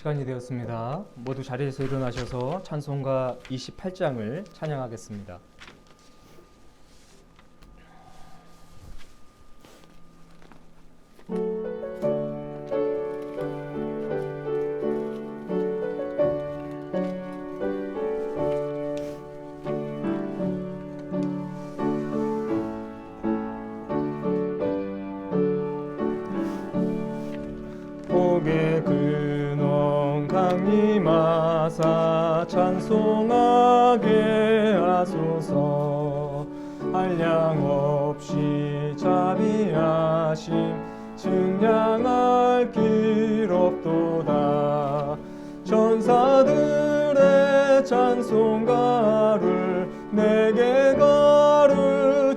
시간이 되었습니다. 모두 자리에서 일어나셔서 찬송가 28장을 찬양하겠습니다. 복의 근원 강림하사 찬송하게 하소서. 한량없이 자비하심 증량할 길 없도다. 천사들의 찬송가를 내게 가르치소서.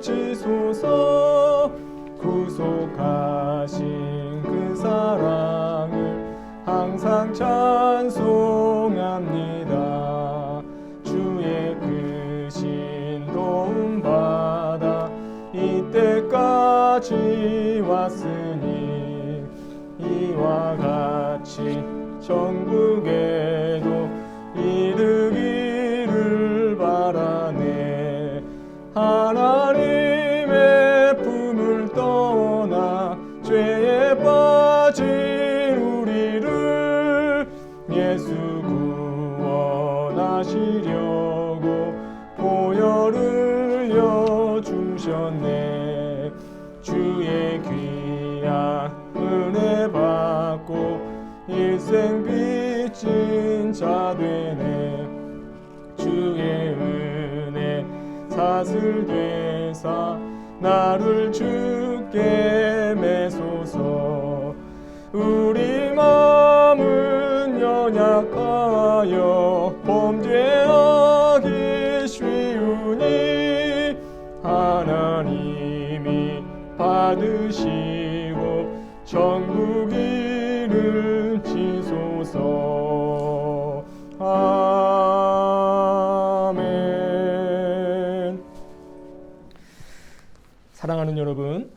구속하신 그 사랑을 항상 찬송합니다. 주의 크신 도움 받아 이때까지 왔으니 이와 같이 천국에도 이르기를 바라네. 하나님의 품을 떠나 죄에 빠진 우리를 예수 구원하시려고 보혈을 여주셨네. 주의 귀한 은혜 받고 일생 빚진 자 되네. 주의 은혜 사슬되사 나를 주께 매소서. 우리 마음은 연약하여 범죄하기 쉬우니 하나님이 받으시고 천국 이르치소서. 아멘. 사랑하는 여러분,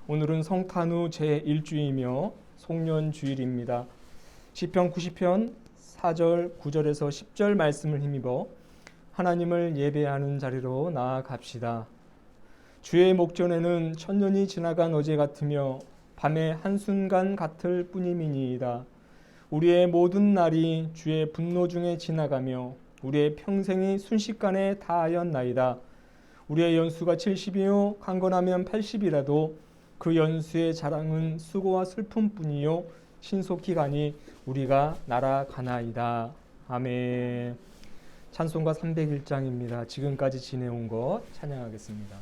오늘은 성탄후 제1주이며 송년주일입니다. 시편 90편 4절 9절에서 10절 말씀을 힘입어 하나님을 예배하는 자리로 나아갑시다. 주의 목전에는 천년이 지나간 어제 같으며 밤의 한순간 같을 뿐임이니이다. 우리의 모든 날이 주의 분노 중에 지나가며 우리의 평생이 순식간에 다하였나이다. 우리의 연수가 70이요 강건하면 80이라도 그 연수의 자랑은 수고와 슬픔뿐이요 신속히 가니 우리가 날아가나이다. 아멘. 찬송가 301장입니다. 지금까지 지내온 것 찬양하겠습니다.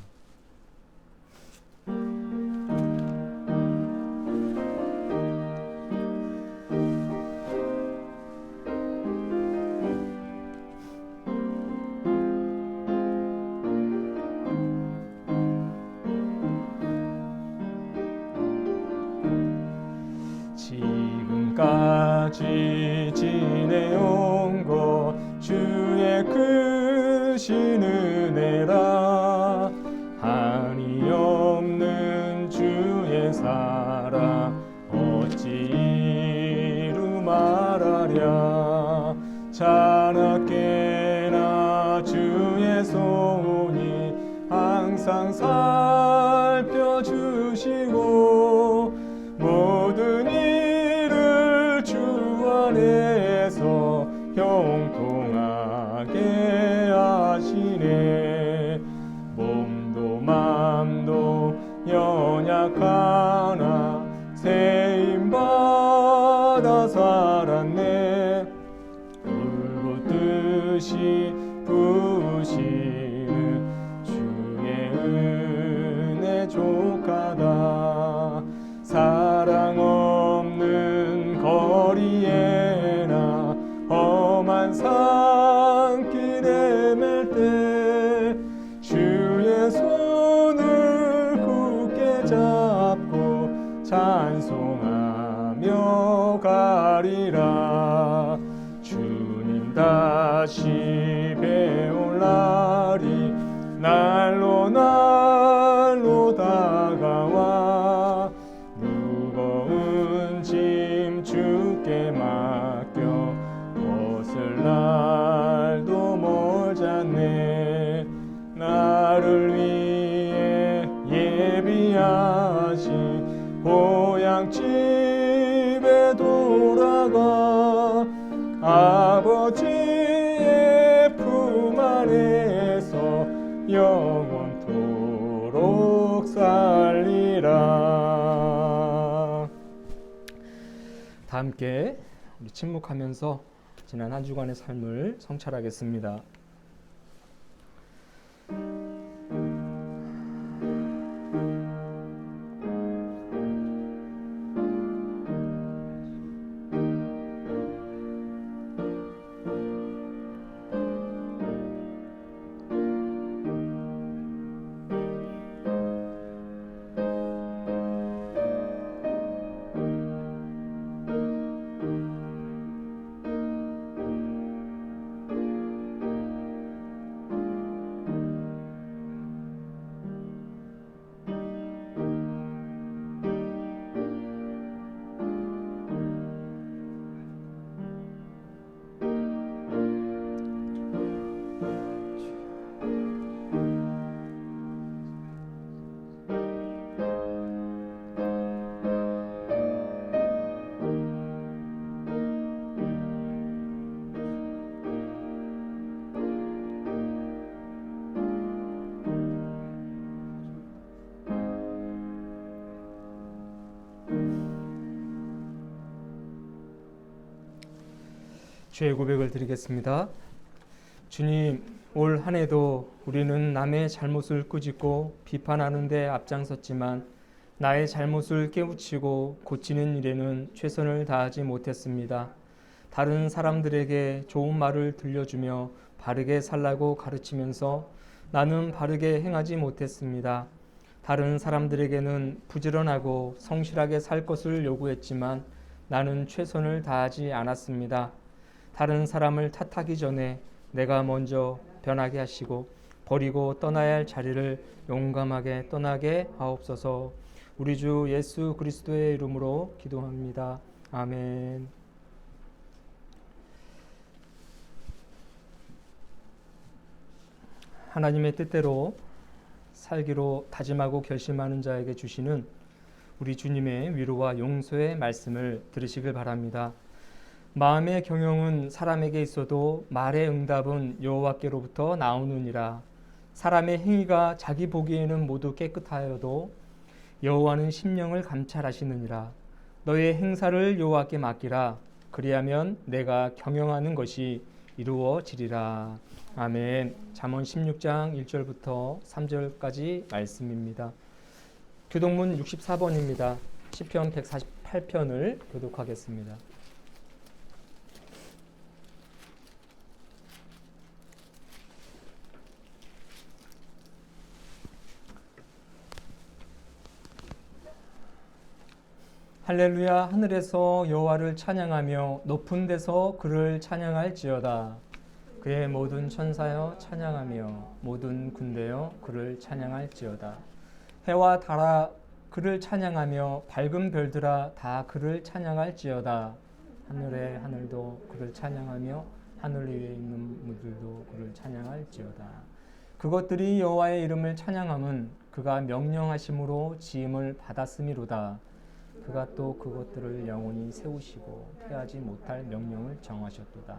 지금까지 지내온 것 주의 크신 은혜라. 한이 없는 주의 사랑 어찌 이루 말하랴. 자나깨나 주의 손이 항상 살펴주시고 모든 일을 주 안에서 형통하게 하시네. 몸도 맘도 연약하나 세임받아 살았네. 불붙듯이 부으시는 주의 은혜 족하다. 사랑 없는 거리에나 험한 산길 헤맬 때 주의 손을 굳게 잡고 찬송하며 가리라. 주님 다시 배울 날이 날로 날로 다가와 무거운 짐 주께 맡겨 돌아가 아버지의 품 안에서 영원토록 살리라. 다 함께 우리 침묵하면서 지난 한 주간의 삶을 성찰하겠습니다. 죄의 고백을 드리겠습니다. 주님, 올 한 해도 우리는 남의 잘못을 꾸짖고 비판하는 데 앞장섰지만 나의 잘못을 깨우치고 고치는 일에는 최선을 다하지 못했습니다. 다른 사람들에게 좋은 말을 들려주며 바르게 살라고 가르치면서 나는 바르게 행하지 못했습니다. 다른 사람들에게는 부지런하고 성실하게 살 것을 요구했지만 나는 최선을 다하지 않았습니다. 다른 사람을 탓하기 전에 내가 먼저 변하게 하시고 버리고 떠나야 할 자리를 용감하게 떠나게 하옵소서. 우리 주 예수 그리스도의 이름으로 기도합니다. 아멘. 하나님의 뜻대로 살기로 다짐하고 결심하는 자에게 주시는 우리 주님의 위로와 용서의 말씀을 들으시길 바랍니다. 마음의 경영은 사람에게 있어도 말의 응답은 여호와께로부터 나오느니라. 사람의 행위가 자기 보기에는 모두 깨끗하여도 여호와는 심령을 감찰하시느니라. 너의 행사를 여호와께 맡기라. 그리하면 내가 경영하는 것이 이루어지리라. 아멘. 잠언 16장 1절부터 3절까지 말씀입니다. 교동문 64번입니다. 시편 148편을 교독하겠습니다. 할렐루야. 하늘에서 여호와를 찬양하며 높은 데서 그를 찬양할지어다. 그의 모든 천사여 찬양하며 모든 군대여 그를 찬양할지어다. 해와 달아 그를 찬양하며 밝은 별들아 다 그를 찬양할지어다. 하늘의 하늘도 그를 찬양하며 하늘 위에 있는 무들도 그를 찬양할지어다. 그것들이 여호와의 이름을 찬양함은 그가 명령하심으로 지음을 받았음이로다. 그가 또 그것들을 영원히 세우시고 패하지 못할 명령을 정하셨도다.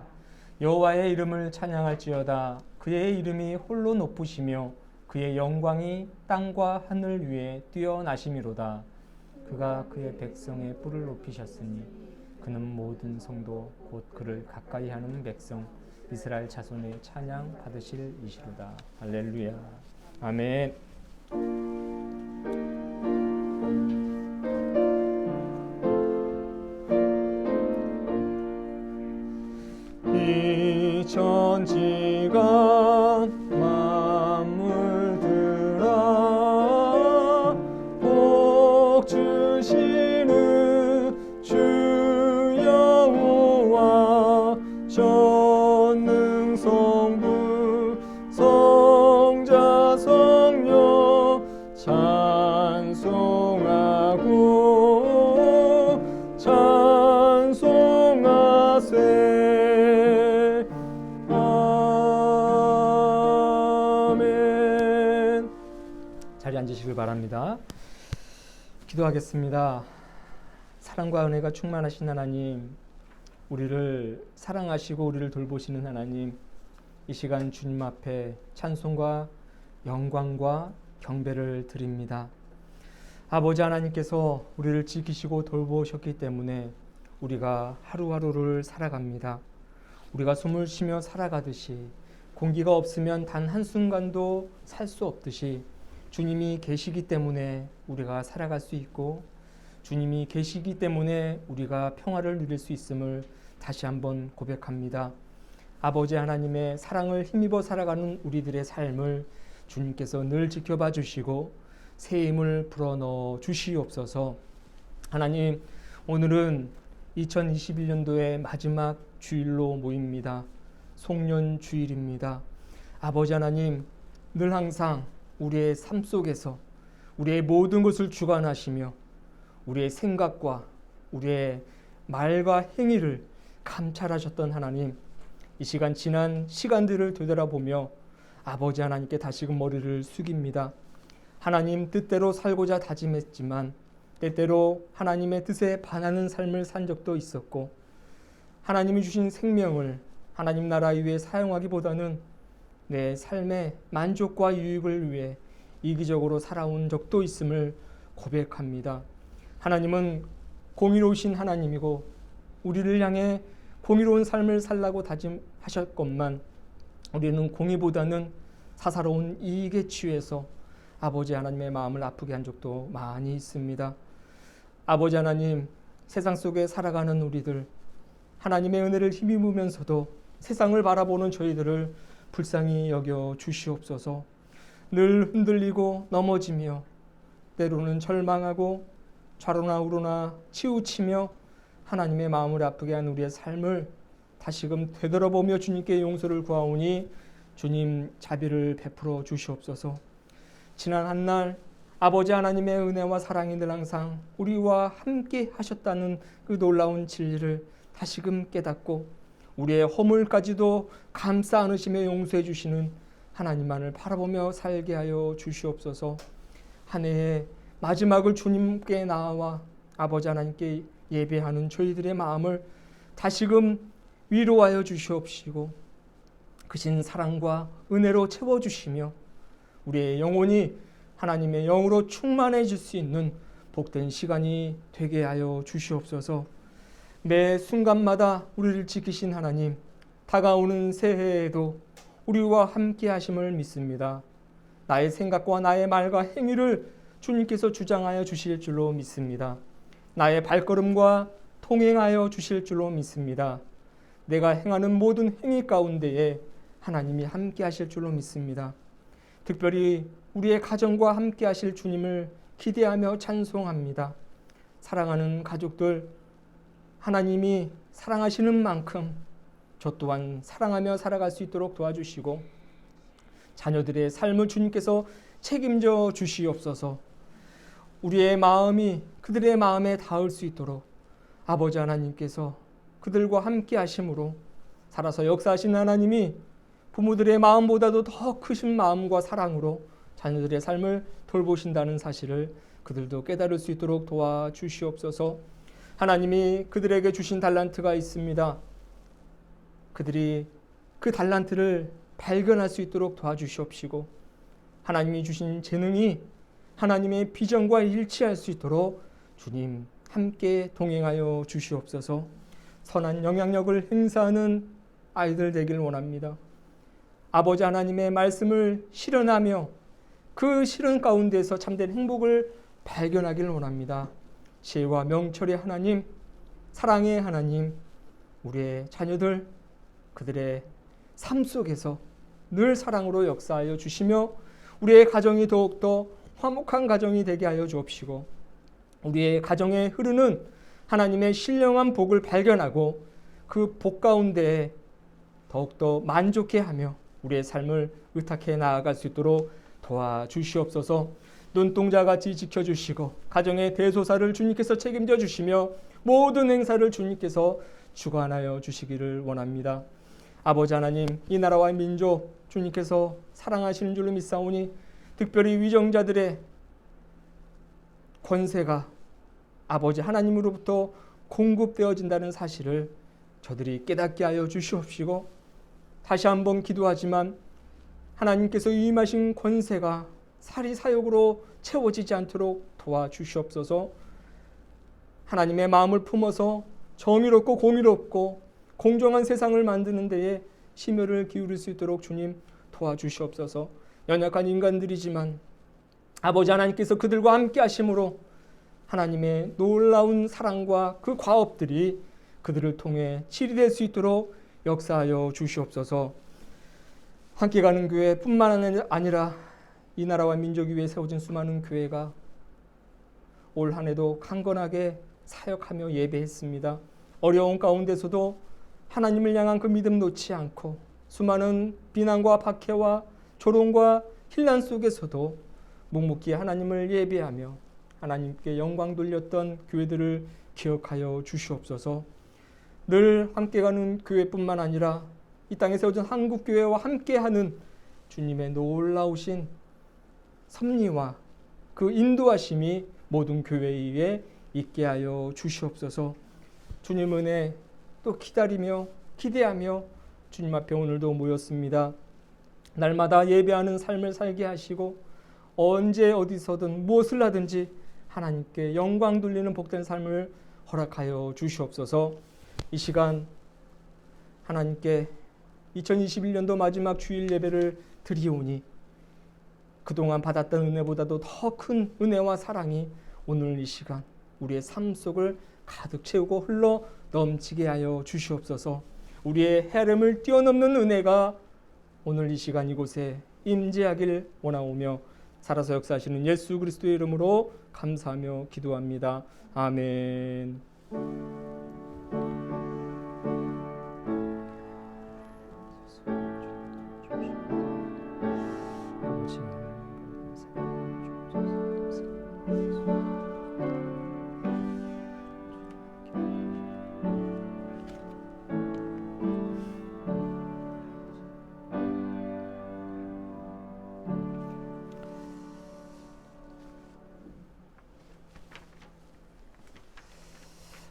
여호와의 이름을 찬양할지어다. 그의 이름이 홀로 높으시며 그의 영광이 땅과 하늘 위에 뛰어나심이로다. 그가 그의 백성의 뿔을 높이셨으니 그는 모든 성도 곧 그를 가까이 하는 백성 이스라엘 자손의 찬양 받으실 이시로다. 할렐루야. 아멘. 이 천지가 만물들아 복 주시는 주 여호와 전능 성부 성자 성령 찬송하고 찬송하세. 자리에 앉으시길 바랍니다. 기도하겠습니다. 사랑과 은혜가 충만하신 하나님, 우리를 사랑하시고 우리를 돌보시는 하나님, 이 시간 주님 앞에 찬송과 영광과 경배를 드립니다. 아버지 하나님께서 우리를 지키시고 돌보셨기 때문에 우리가 하루하루를 살아갑니다. 우리가 숨을 쉬며 살아가듯이, 공기가 없으면 단 한순간도 살 수 없듯이 주님이 계시기 때문에 우리가 살아갈 수 있고, 주님이 계시기 때문에 우리가 평화를 누릴 수 있음을 다시 한번 고백합니다. 아버지 하나님의 사랑을 힘입어 살아가는 우리들의 삶을 주님께서 늘 지켜봐 주시고 새 힘을 불어넣어 주시옵소서. 하나님, 오늘은 2021년도의 마지막 주일로 모입니다. 송년 주일입니다. 아버지 하나님, 늘 항상 우리의 삶 속에서 우리의 모든 것을 주관하시며 우리의 생각과 우리의 말과 행위를 감찰하셨던 하나님, 이 시간 지난 시간들을 되돌아보며 아버지 하나님께 다시금 머리를 숙입니다. 하나님 뜻대로 살고자 다짐했지만 때때로 하나님의 뜻에 반하는 삶을 산 적도 있었고, 하나님이 주신 생명을 하나님 나라 위해 사용하기보다는 내 삶의 만족과 유익을 위해 이기적으로 살아온 적도 있음을 고백합니다. 하나님은 공의로우신 하나님이고 우리를 향해 공의로운 삶을 살라고 다짐하셨건만 우리는 공의보다는 사사로운 이익에 취해서 아버지 하나님의 마음을 아프게 한 적도 많이 있습니다. 아버지 하나님, 세상 속에 살아가는 우리들, 하나님의 은혜를 힘입으면서도 세상을 바라보는 저희들을 불쌍히 여겨 주시옵소서. 늘 흔들리고 넘어지며 때로는 절망하고 좌로나 우로나 치우치며 하나님의 마음을 아프게 한 우리의 삶을 다시금 되돌아보며 주님께 용서를 구하오니 주님 자비를 베풀어 주시옵소서. 지난 한 날 아버지 하나님의 은혜와 사랑이 늘 항상 우리와 함께 하셨다는 그 놀라운 진리를 다시금 깨닫고 우리의 허물까지도 감싸 안으시며 용서해 주시는 하나님만을 바라보며 살게 하여 주시옵소서. 한 해의 마지막을 주님께 나와 아버지 하나님께 예배하는 저희들의 마음을 다시금 위로하여 주시옵시고 크신 사랑과 은혜로 채워주시며 우리의 영혼이 하나님의 영으로 충만해질 수 있는 복된 시간이 되게 하여 주시옵소서. 매 순간마다 우리를 지키신 하나님, 다가오는 새해에도 우리와 함께 하심을 믿습니다. 나의 생각과 나의 말과 행위를 주님께서 주장하여 주실 줄로 믿습니다. 나의 발걸음과 통행하여 주실 줄로 믿습니다. 내가 행하는 모든 행위 가운데에 하나님이 함께 하실 줄로 믿습니다. 특별히 우리의 가정과 함께 하실 주님을 기대하며 찬송합니다. 사랑하는 가족들, 하나님이 사랑하시는 만큼 저 또한 사랑하며 살아갈 수 있도록 도와주시고 자녀들의 삶을 주님께서 책임져 주시옵소서. 우리의 마음이 그들의 마음에 닿을 수 있도록 아버지 하나님께서 그들과 함께 하심으로 살아서 역사하신 하나님이 부모들의 마음보다도 더 크신 마음과 사랑으로 자녀들의 삶을 돌보신다는 사실을 그들도 깨달을 수 있도록 도와주시옵소서. 하나님이 그들에게 주신 달란트가 있습니다. 그들이 그 달란트를 발견할 수 있도록 도와주시옵시고 하나님이 주신 재능이 하나님의 비전과 일치할 수 있도록 주님 함께 동행하여 주시옵소서. 선한 영향력을 행사하는 아이들 되길 원합니다. 아버지 하나님의 말씀을 실현하며 그 실현 가운데서 참된 행복을 발견하길 원합니다. 지혜와 명철의 하나님, 사랑의 하나님, 우리의 자녀들, 그들의 삶 속에서 늘 사랑으로 역사하여 주시며 우리의 가정이 더욱더 화목한 가정이 되게 하여 주옵시고 우리의 가정에 흐르는 하나님의 신령한 복을 발견하고 그 복 가운데 더욱더 만족해하며 우리의 삶을 의탁해 나아갈 수 있도록 도와주시옵소서. 눈동자같이 지켜주시고 가정의 대소사를 주님께서 책임져 주시며 모든 행사를 주님께서 주관하여 주시기를 원합니다. 아버지 하나님, 이 나라와 민족 주님께서 사랑하시는 줄로 믿사오니 특별히 위정자들의 권세가 아버지 하나님으로부터 공급되어진다는 사실을 저들이 깨닫게 하여 주시옵시고, 다시 한번 기도하지만 하나님께서 임하신 권세가 사리사욕으로 채워지지 않도록 도와주시옵소서. 하나님의 마음을 품어서 정의롭고 공의롭고 공정한 세상을 만드는 데에 심혈을 기울일 수 있도록 주님 도와주시옵소서. 연약한 인간들이지만 아버지 하나님께서 그들과 함께 하심으로 하나님의 놀라운 사랑과 그 과업들이 그들을 통해 치리될 수 있도록 역사하여 주시옵소서. 함께 가는 교회뿐만 아니라 이 나라와 민족을 위해 세워진 수많은 교회가 올 한 해도 강건하게 사역하며 예배했습니다. 어려운 가운데서도 하나님을 향한 그 믿음 놓지 않고 수많은 비난과 박해와 조롱과 혼란 속에서도 묵묵히 하나님을 예배하며 하나님께 영광 돌렸던 교회들을 기억하여 주시옵소서. 늘 함께 가는 교회뿐만 아니라 이 땅에 세워진 한국교회와 함께하는 주님의 놀라우신 섭리와 그 인도하심이 모든 교회 위에 있게 하여 주시옵소서. 주님 은혜 또 기다리며 기대하며 주님 앞에 오늘도 모였습니다. 날마다 예배하는 삶을 살게 하시고 언제 어디서든 무엇을 하든지 하나님께 영광 돌리는 복된 삶을 허락하여 주시옵소서. 이 시간 하나님께 2021년도 마지막 주일 예배를 드리오니 그동안 받았던 은혜보다도 더 큰 은혜와 사랑이 오늘 이 시간 우리의 삶 속을 가득 채우고 흘러 넘치게 하여 주시옵소서. 우리의 헤아림을 뛰어넘는 은혜가 오늘 이 시간 이곳에 임재하길 원하오며 살아서 역사하시는 예수 그리스도의 이름으로 감사하며 기도합니다. 아멘.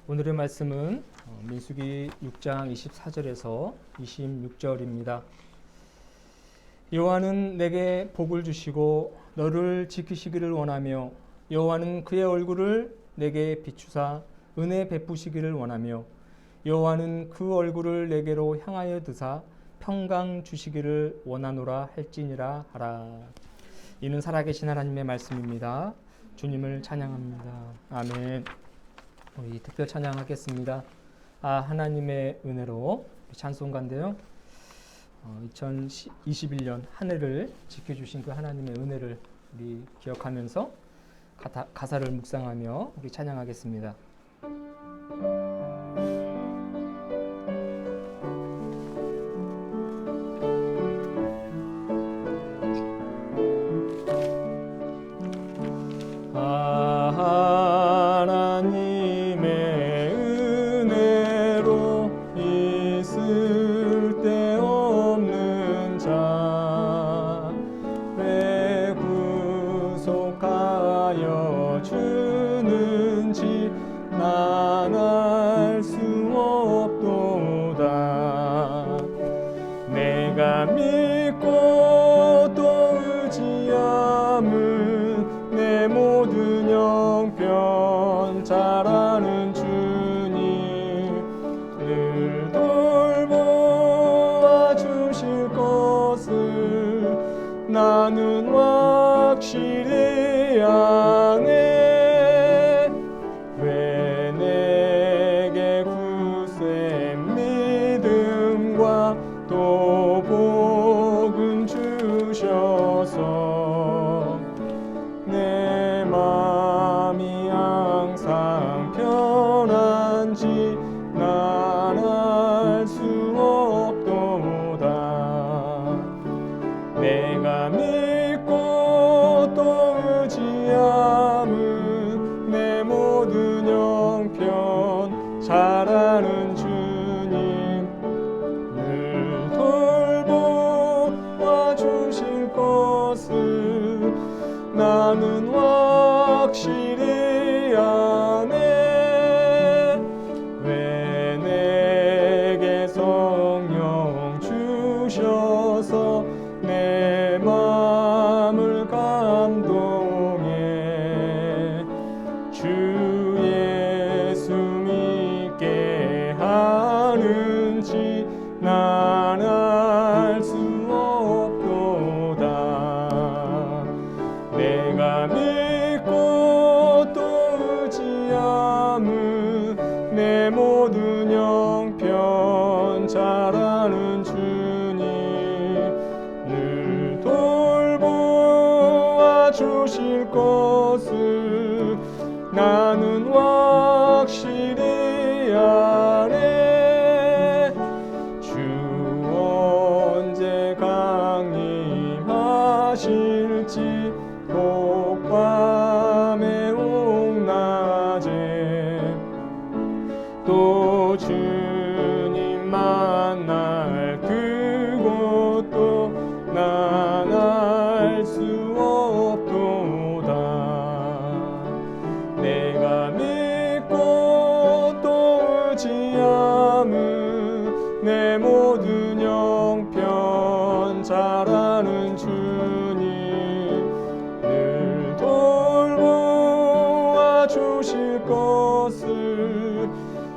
오늘의 말씀은 민수기 6장 24절에서 26절입니다. 여호와는 내게 복을 주시고 너를 지키시기를 원하며 여호와는 그의 얼굴을 내게 비추사 은혜 베푸시기를 원하며 여호와는 그 얼굴을 내게로 향하여 드사 평강 주시기를 원하노라 할지니라 하라. 이는 살아계신 하나님의 말씀입니다. 주님을 찬양합니다. 아멘. 우리 특별 찬양하겠습니다. 하나님의 은혜로 찬송가인데요. 2021년 한 해를 지켜주신 그 하나님의 은혜를 우리 기억하면서 가사를 묵상하며 우리 찬양하겠습니다. 나는 확실히 아네. 왜 내게 굳센 믿음과 또 복은 주셔서 내 맘이 항상 편한지 난 알 수 없도다. 내가 믿고 또 의지함은 내 모든 형편 잘 아는 주님 늘 돌보아 주실 것을 나는 확실히 아네. 내 모든 형편 잘 아는 주님 늘 돌보아 주실 것을 나는 확실히 아네. 주 언제 강림하실지 밤에 옥낮에 또 주님 만날 그곳도 난 알 수 없도다. 내가 믿고 또 의지함은 내 모든 형편 잘 아는 주님 늘 돌보아 주실 것을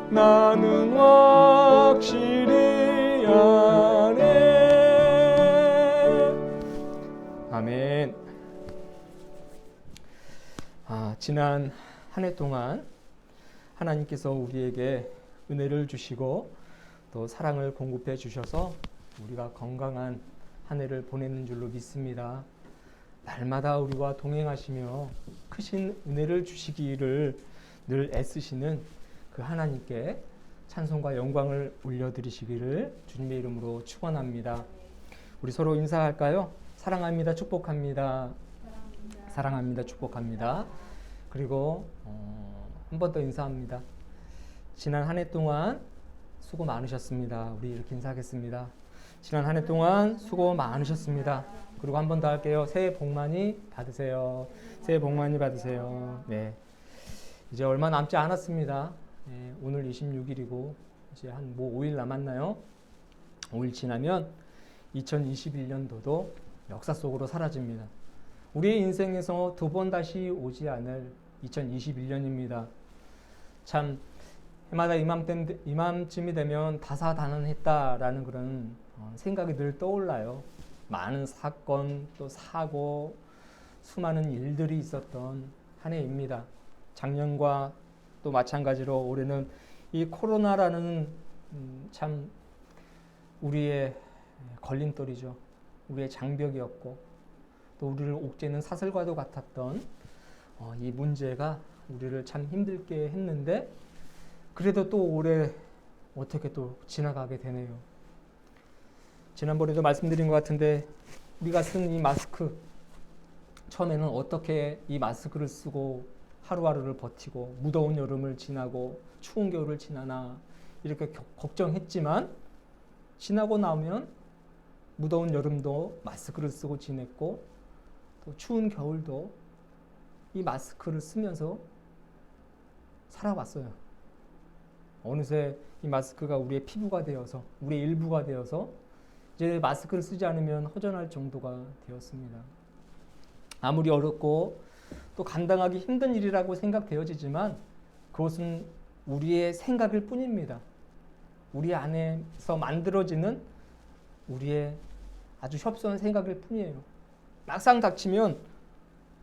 나는 확실히 아네. 아멘. 지난 한 해 동안 하나님께서 우리에게 은혜를 주시고 또 사랑을 공급해 주셔서 우리가 건강한 한 해를 보내는 줄로 믿습니다. 날마다 우리와 동행하시며 크신 은혜를 주시기를 늘 애쓰시는 그 하나님께 찬송과 영광을 올려드리시기를 주님의 이름으로 축원합니다. 우리 서로 인사할까요? 사랑합니다. 축복합니다. 사랑합니다. 축복합니다. 그리고 한 번 더 인사합니다. 지난 한 해 동안 수고 많으셨습니다. 우리 이렇게 인사하겠습니다. 지난 한 해 동안 수고 많으셨습니다. 그리고 한 번 더 할게요. 새해 복 많이 받으세요. 새해 복 많이 받으세요. 네, 이제 얼마 남지 않았습니다. 네, 오늘 26일이고 이제 한 5일 남았나요? 5일 지나면 2021년도도 역사 속으로 사라집니다. 우리의 인생에서 두 번 다시 오지 않을 2021년입니다. 참 해마다 이맘쯤이 되면 다사다난했다라는 그런 생각이 늘 떠올라요. 많은 사건 또 사고 수많은 일들이 있었던 한 해입니다. 작년과 또 마찬가지로 올해는 이 코로나라는 참 우리의 걸림돌이죠. 우리의 장벽이었고 또 우리를 옥죄는 사슬과도 같았던 이 문제가 우리를 참 힘들게 했는데 그래도 또 올해 어떻게 또 지나가게 되네요. 지난번에도 말씀드린 것 같은데 우리가 쓴 이 마스크 처음에는 어떻게 이 마스크를 쓰고 하루하루를 버티고 무더운 여름을 지나고 추운 겨울을 지나나 이렇게 걱정했지만 지나고 나면 무더운 여름도 마스크를 쓰고 지냈고 또 추운 겨울도 이 마스크를 쓰면서 살아왔어요. 어느새 이 마스크가 우리의 피부가 되어서 우리의 일부가 되어서 이제 마스크를 쓰지 않으면 허전할 정도가 되었습니다. 아무리 어렵고 또 감당하기 힘든 일이라고 생각되어지지만 그것은 우리의 생각일 뿐입니다. 우리 안에서 만들어지는 우리의 아주 협소한 생각일 뿐이에요. 막상 닥치면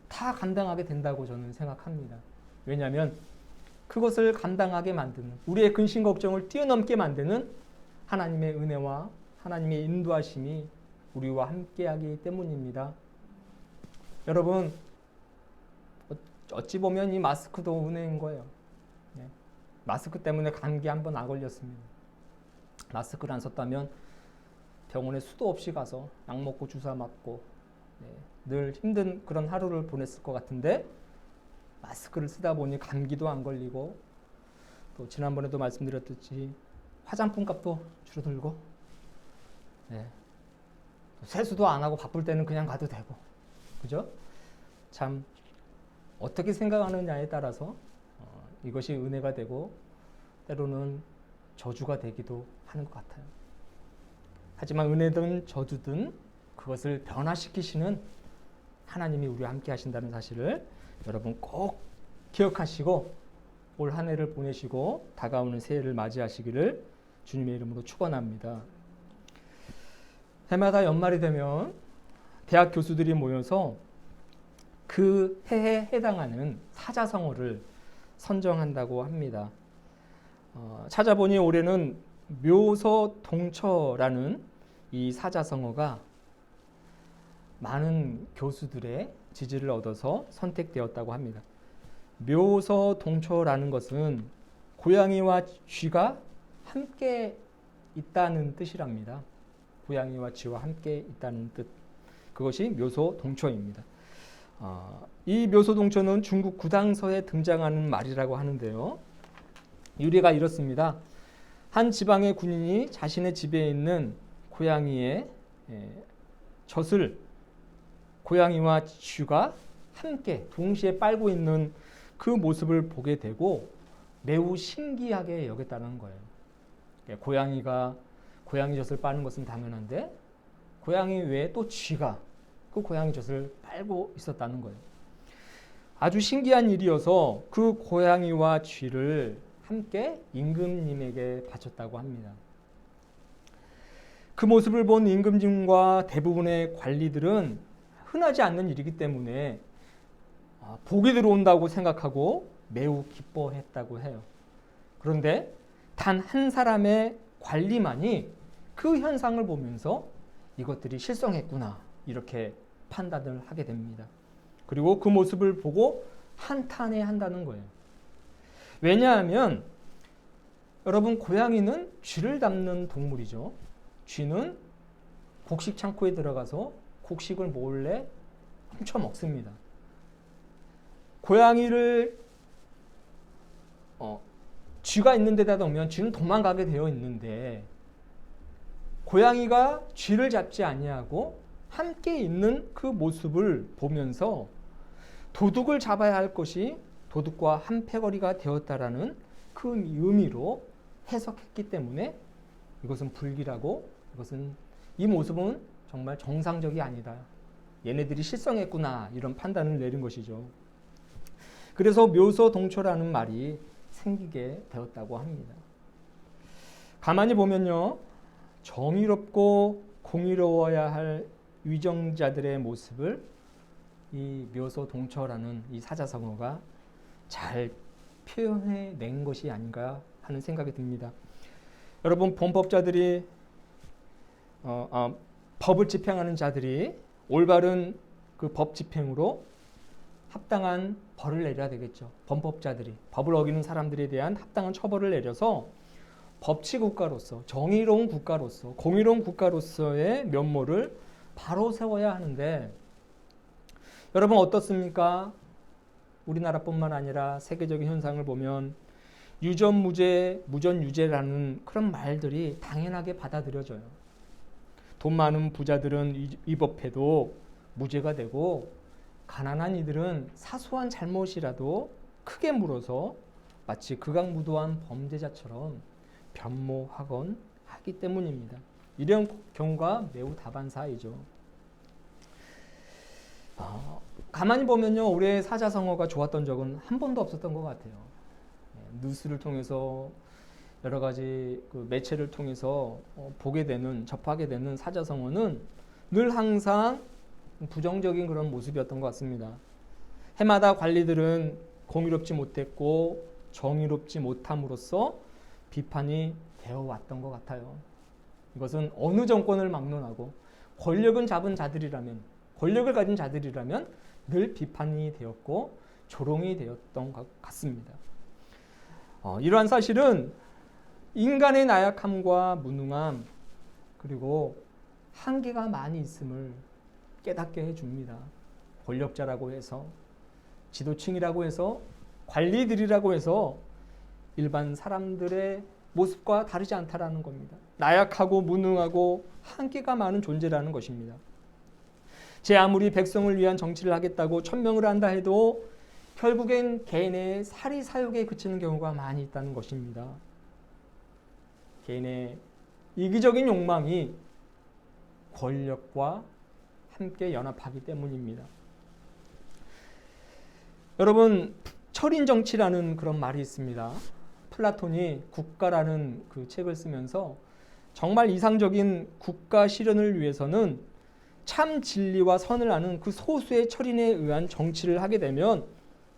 다 감당하게 된다고 저는 생각합니다. 왜냐하면 그것을 감당하게 만드는 우리의 근심 걱정을 뛰어넘게 만드는 하나님의 은혜와 하나님의 인도하심이 우리와 함께하기 때문입니다. 여러분 어찌 보면 이 마스크도 은혜인 거예요. 네. 마스크 때문에 감기 한 번 안 걸렸습니다. 마스크를 안 썼다면 병원에 수도 없이 가서 약 먹고 주사 맞고 늘 힘든 그런 하루를 보냈을 것 같은데 마스크를 쓰다 보니 감기도 안 걸리고 또 지난번에도 말씀드렸듯이 화장품 값도 줄어들고 세수도 안 하고 바쁠 때는 그냥 가도 되고 그죠? 참 어떻게 생각하느냐에 따라서 이것이 은혜가 되고 때로는 저주가 되기도 하는 것 같아요. 하지만 은혜든 저주든 그것을 변화시키시는 하나님이 우리와 함께 하신다는 사실을 여러분 꼭 기억하시고 올 한 해를 보내시고 다가오는 새해를 맞이하시기를 주님의 이름으로 축원합니다. 해마다 연말이 되면 대학 교수들이 모여서 그 해에 해당하는 사자성어를 선정한다고 합니다. 찾아보니 올해는 묘소동처라는 이 사자성어가 많은 교수들의 지지를 얻어서 선택되었다고 합니다. 묘소동처라는 것은 고양이와 쥐가 함께 있다는 뜻이랍니다. 고양이와 쥐와 함께 있다는 뜻. 그것이 묘소동처입니다. 이 묘소동처는 중국 구당서에 등장하는 말이라고 하는데요. 유래가 이렇습니다. 한 지방의 군인이 자신의 집에 있는 고양이의 젖을 고양이와 쥐가 함께 동시에 빨고 있는 그 모습을 보게 되고 매우 신기하게 여겼다는 거예요. 고양이가 고양이 젖을 빠는 것은 당연한데 고양이 외에 또 쥐가 그 고양이 젖을 빨고 있었다는 거예요. 아주 신기한 일이어서 그 고양이와 쥐를 함께 임금님에게 바쳤다고 합니다. 그 모습을 본 임금님과 대부분의 관리들은 흔하지 않는 일이기 때문에 복이 들어온다고 생각하고 매우 기뻐했다고 해요. 그런데 단 한 사람의 관리만이 그 현상을 보면서 이것들이 실성했구나 이렇게 판단을 하게 됩니다. 그리고 그 모습을 보고 한탄해한다는 거예요. 왜냐하면 여러분 고양이는 쥐를 담는 동물이죠. 쥐는 곡식 창고에 들어가서 곡식을 몰래 훔쳐 먹습니다. 고양이를 쥐가 있는 데다 놓으면 쥐는 도망가게 되어 있는데 고양이가 쥐를 잡지 아니하고 함께 있는 그 모습을 보면서 도둑을 잡아야 할 것이 도둑과 한 패거리가 되었다라는 그 의미로 해석했기 때문에 이것은 불길하고 이 모습은 정말 정상적이 아니다. 얘네들이 실성했구나 이런 판단을 내린 것이죠. 그래서 묘소동처라는 말이 생기게 되었다고 합니다. 가만히 보면요. 정의롭고 공의로워야 할 위정자들의 모습을 이 묘소동처라는 이 사자성어가 잘 표현해낸 것이 아닌가 하는 생각이 듭니다. 여러분 범법자들이 법을 집행하는 자들이 올바른 그 법 집행으로 합당한 벌을 내려야 되겠죠. 범법자들이 법을 어기는 사람들에 대한 합당한 처벌을 내려서 법치 국가로서 정의로운 국가로서 공의로운 국가로서의 면모를 바로 세워야 하는데 여러분 어떻습니까? 우리나라뿐만 아니라 세계적인 현상을 보면 유전무죄, 무전유죄라는 그런 말들이 당연하게 받아들여져요. 돈 많은 부자들은 위법해도 무죄가 되고 가난한 이들은 사소한 잘못이라도 크게 물어서 마치 극악무도한 범죄자처럼 변모하곤 하기 때문입니다. 이런 경우가 매우 다반사이죠. 가만히 보면요, 올해 사자성어가 좋았던 적은 한 번도 없었던 것 같아요. 뉴스를 통해서 여러 가지 그 매체를 통해서 보게 되는, 접하게 되는 사자성어는 늘 항상 부정적인 그런 모습이었던 것 같습니다. 해마다 관리들은 공의롭지 못했고 정의롭지 못함으로써 비판이 되어 왔던 것 같아요. 이것은 어느 정권을 막론하고 권력을 가진 자들이라면 늘 비판이 되었고 조롱이 되었던 것 같습니다. 이러한 사실은 인간의 나약함과 무능함 그리고 한계가 많이 있음을 깨닫게 해줍니다. 권력자라고 해서 지도층이라고 해서 관리들이라고 해서 일반 사람들의 모습과 다르지 않다라는 겁니다. 나약하고 무능하고 한계가 많은 존재라는 것입니다. 제 아무리 백성을 위한 정치를 하겠다고 천명을 한다 해도 결국엔 개인의 사리사욕에 그치는 경우가 많이 있다는 것입니다. 개인의 이기적인 욕망이 권력과 함께 연합하기 때문입니다. 여러분, 철인정치라는 그런 말이 있습니다. 플라톤이 국가라는 그 책을 쓰면서 정말 이상적인 국가 실현을 위해서는 참 진리와 선을 아는 그 소수의 철인에 의한 정치를 하게 되면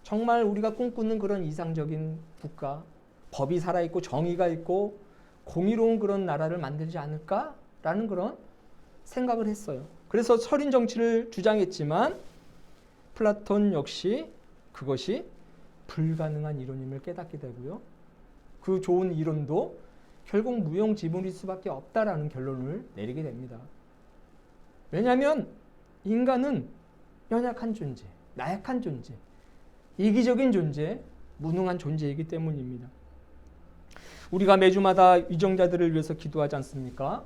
정말 우리가 꿈꾸는 그런 이상적인 국가, 법이 살아있고 정의가 있고 공의로운 그런 나라를 만들지 않을까라는 그런 생각을 했어요. 그래서 철인 정치를 주장했지만 플라톤 역시 그것이 불가능한 이론임을 깨닫게 되고요. 그 좋은 이론도 결국 무용지물일 수밖에 없다라는 결론을 내리게 됩니다. 왜냐하면 인간은 연약한 존재, 나약한 존재, 이기적인 존재, 무능한 존재이기 때문입니다. 우리가 매주마다 위정자들을 위해서 기도하지 않습니까?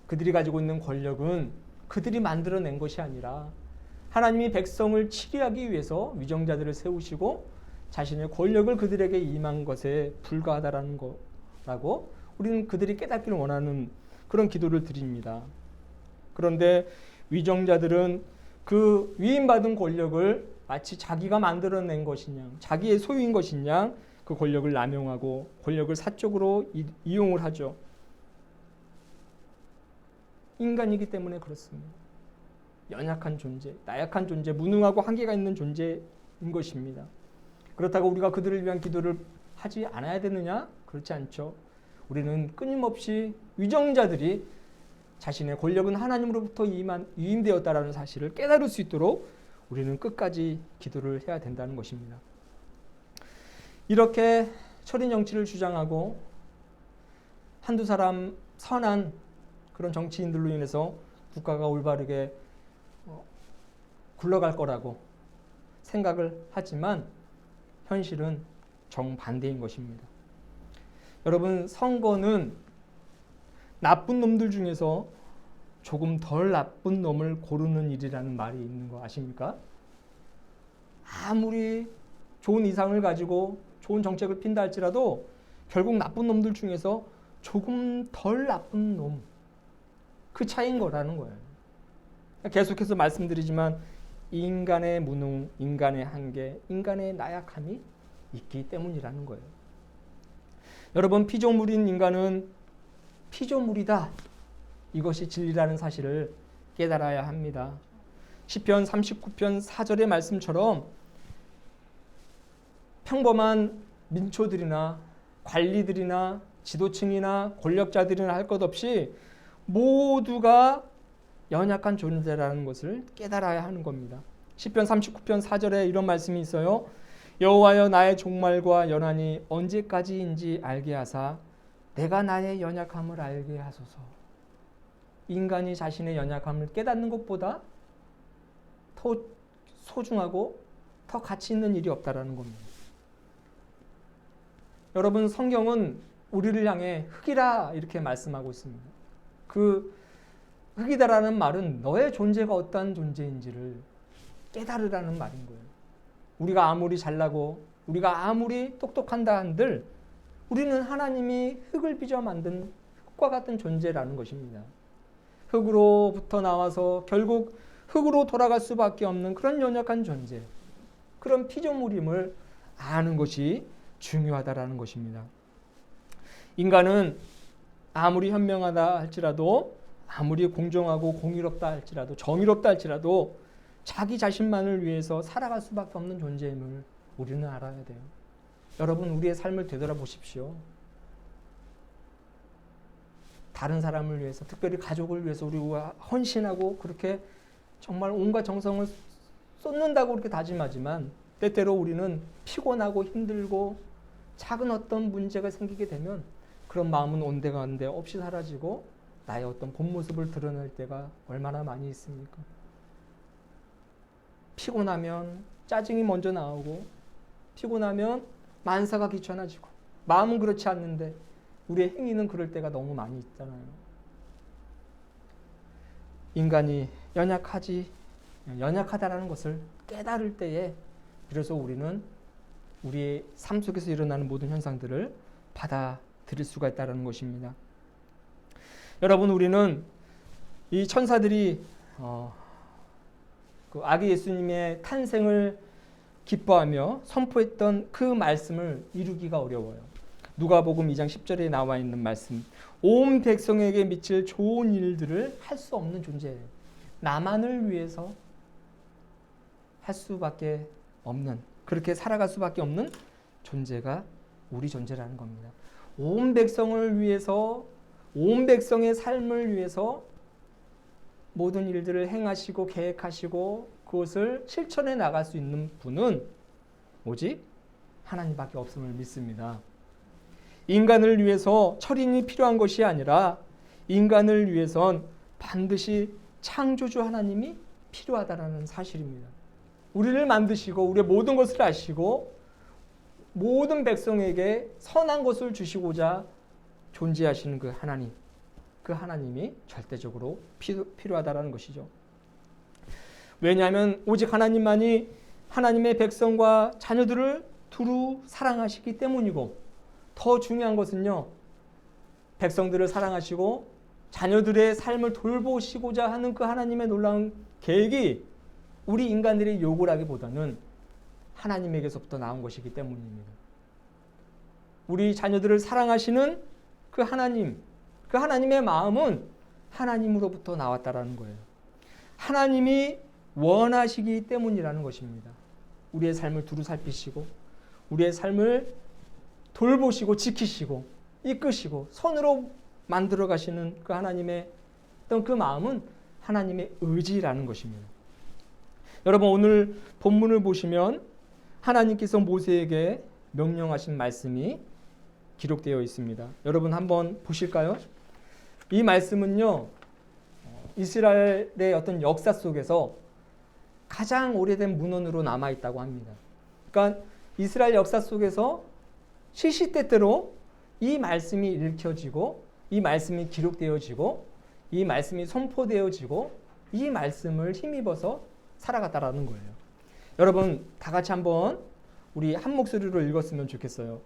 그들이 가지고 있는 권력은 그들이 만들어낸 것이 아니라 하나님이 백성을 치리하기 위해서 위정자들을 세우시고 자신의 권력을 그들에게 임한 것에 불과하다라는 거라고 우리는 그들이 깨닫기를 원하는 그런 기도를 드립니다. 그런데 위정자들은 그 위임받은 권력을 마치 자기가 만들어낸 것이냐, 자기의 소유인 것이냐, 그 권력을 남용하고 권력을 사적으로 이용을 하죠. 인간이기 때문에 그렇습니다. 연약한 존재, 나약한 존재, 무능하고 한계가 있는 존재인 것입니다. 그렇다고 우리가 그들을 위한 기도를 하지 않아야 되느냐? 그렇지 않죠. 우리는 끊임없이 위정자들이 자신의 권력은 하나님으로부터 위임되었다라는 사실을 깨달을 수 있도록 우리는 끝까지 기도를 해야 된다는 것입니다. 이렇게 철인 정치를 주장하고 한두 사람 선한 그런 정치인들로 인해서 국가가 올바르게 굴러갈 거라고 생각을 하지만 현실은 정반대인 것입니다. 여러분, 선거는 나쁜 놈들 중에서 조금 덜 나쁜 놈을 고르는 일이라는 말이 있는 거 아십니까? 아무리 좋은 이상을 가지고 좋은 정책을 핀다 할지라도 결국 나쁜 놈들 중에서 조금 덜 나쁜 놈, 그 차이인 거라는 거예요. 계속해서 말씀드리지만 인간의 무능, 인간의 한계, 인간의 나약함이 있기 때문이라는 거예요. 여러분, 피조물인 인간은 피조물이다. 이것이 진리라는 사실을 깨달아야 합니다. 시편 39편 4절의 말씀처럼 평범한 민초들이나 관리들이나 지도층이나 권력자들이나 할 것 없이 모두가 연약한 존재라는 것을 깨달아야 하는 겁니다. 시편 39편 4절에 이런 말씀이 있어요. 여호와여, 나의 종말과 연한이 언제까지인지 알게 하사 내가 나의 연약함을 알게 하소서. 인간이 자신의 연약함을 깨닫는 것보다 더 소중하고 더 가치 있는 일이 없다라는 겁니다. 여러분, 성경은 우리를 향해 흙이라 이렇게 말씀하고 있습니다. 그 흙이다라는 말은 너의 존재가 어떠한 존재인지를 깨달으라는 말인 거예요. 우리가 아무리 잘나고 우리가 아무리 똑똑한다 한들 우리는 하나님이 흙을 빚어 만든 흙과 같은 존재라는 것입니다. 흙으로부터 나와서 결국 흙으로 돌아갈 수밖에 없는 그런 연약한 존재, 그런 피조물임을 아는 것이 중요하다라는 것입니다. 인간은 아무리 현명하다 할지라도, 아무리 공정하고 공의롭다 할지라도, 정의롭다 할지라도 자기 자신만을 위해서 살아갈 수밖에 없는 존재임을 우리는 알아야 돼요. 여러분, 우리의 삶을 되돌아보십시오. 다른 사람을 위해서, 특별히 가족을 위해서 우리가 헌신하고 그렇게 정말 온갖 정성을 쏟는다고 그렇게 다짐하지만 때때로 우리는 피곤하고 힘들고 작은 어떤 문제가 생기게 되면 그런 마음은 온데간데 없이 사라지고 나의 어떤 본 모습을 드러낼 때가 얼마나 많이 있습니까? 피곤하면 짜증이 먼저 나오고, 피곤하면 만사가 귀찮아지고, 마음은 그렇지 않는데 우리의 행위는 그럴 때가 너무 많이 있잖아요. 인간이 연약하다라는 것을 깨달을 때에 비로소 우리는 우리의 삶 속에서 일어나는 모든 현상들을 받아들일 수가 있다는 것입니다. 여러분, 우리는 이 천사들이 그 아기 예수님의 탄생을 기뻐하며 선포했던 그 말씀을 이루기가 어려워요. 누가복음 2장 10절에 나와 있는 말씀, 온 백성에게 미칠 좋은 일들을 할 수 없는 존재예요. 나만을 위해서 할 수밖에 없는, 그렇게 살아갈 수밖에 없는 존재가 우리 존재라는 겁니다. 온 백성을 위해서, 온 백성의 삶을 위해서 모든 일들을 행하시고 계획하시고 그것을 실천해 나갈 수 있는 분은 오직 하나님밖에 없음을 믿습니다. 인간을 위해서 철인이 필요한 것이 아니라 인간을 위해선 반드시 창조주 하나님이 필요하다는 사실입니다. 우리를 만드시고 우리의 모든 것을 아시고 모든 백성에게 선한 것을 주시고자 존재하시는 그 하나님, 그 하나님이 절대적으로 필요하다는 것이죠. 왜냐하면 오직 하나님만이 하나님의 백성과 자녀들을 두루 사랑하시기 때문이고, 더 중요한 것은요, 백성들을 사랑하시고 자녀들의 삶을 돌보시고자 하는 그 하나님의 놀라운 계획이 우리 인간들의 요구라기보다는 하나님에게서부터 나온 것이기 때문입니다. 우리 자녀들을 사랑하시는 그 하나님, 그 하나님의 마음은 하나님으로부터 나왔다라는 거예요. 하나님이 원하시기 때문이라는 것입니다. 우리의 삶을 두루 살피시고 우리의 삶을 돌보시고 지키시고 이끄시고 선으로 만들어 가시는 그 하나님의 어떤 그 마음은 하나님의 의지라는 것입니다. 여러분, 오늘 본문을 보시면 하나님께서 모세에게 명령하신 말씀이 기록되어 있습니다. 여러분 한번 보실까요? 이 말씀은요, 이스라엘의 어떤 역사 속에서 가장 오래된 문헌으로 남아있다고 합니다. 그러니까 이스라엘 역사 속에서 시시때때로 이 말씀이 읽혀지고 이 말씀이 기록되어지고 이 말씀이 선포되어지고 이 말씀을 힘입어서 살아갔다라는 거예요. 여러분 다 같이 한번 우리 한 목소리로 읽었으면 좋겠어요.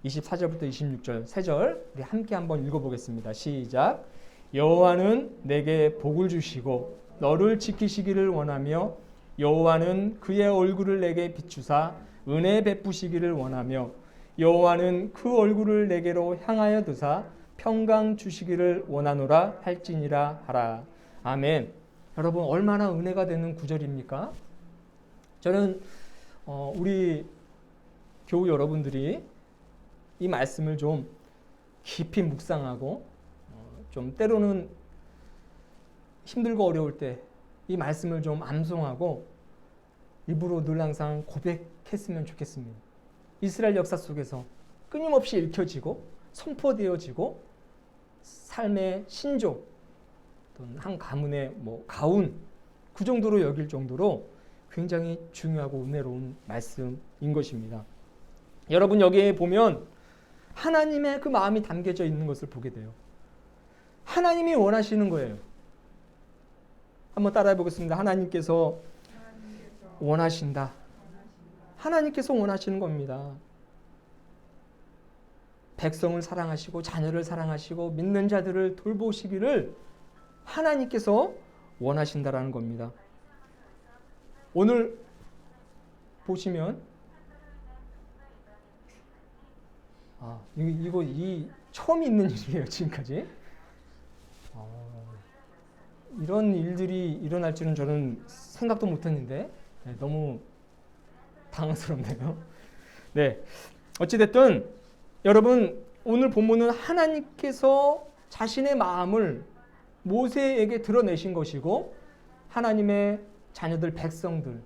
24절부터 26절 3절 우리 함께 한번 읽어보겠습니다. 시작. 여호와는 내게 복을 주시고 너를 지키시기를 원하며 여호와는 그의 얼굴을 내게 비추사 은혜 베푸시기를 원하며 여호와는 그 얼굴을 내게로 향하여 드사 평강 주시기를 원하노라 할지니라 하라. 아멘. 여러분 얼마나 은혜가 되는 구절입니까? 저는 우리 교우 여러분들이 이 말씀을 좀 깊이 묵상하고 좀 때로는 힘들고 어려울 때 이 말씀을 좀 암송하고 입으로 늘 항상 고백했으면 좋겠습니다. 이스라엘 역사 속에서 끊임없이 읽혀지고 선포되어지고 삶의 신조 또는 한 가문의 가운 그 정도로 여길 정도로 굉장히 중요하고 은혜로운 말씀인 것입니다. 여러분 여기에 보면 하나님의 그 마음이 담겨져 있는 것을 보게 돼요. 하나님이 원하시는 거예요. 한번 따라해 보겠습니다. 하나님께서 원하신다. 하나님께서 원하시는 겁니다. 백성을 사랑하시고 자녀를 사랑하시고 믿는 자들을 돌보시기를 하나님께서 원하신다라는 겁니다. 오늘 보시면 이거 처음 있는 일이에요, 지금까지. 이런 일들이 일어날 줄은 저는 생각도 못했는데 너무 당황스럽네요. 네, 어찌됐든 여러분 오늘 본문은 하나님께서 자신의 마음을 모세에게 드러내신 것이고 하나님의 자녀들 백성들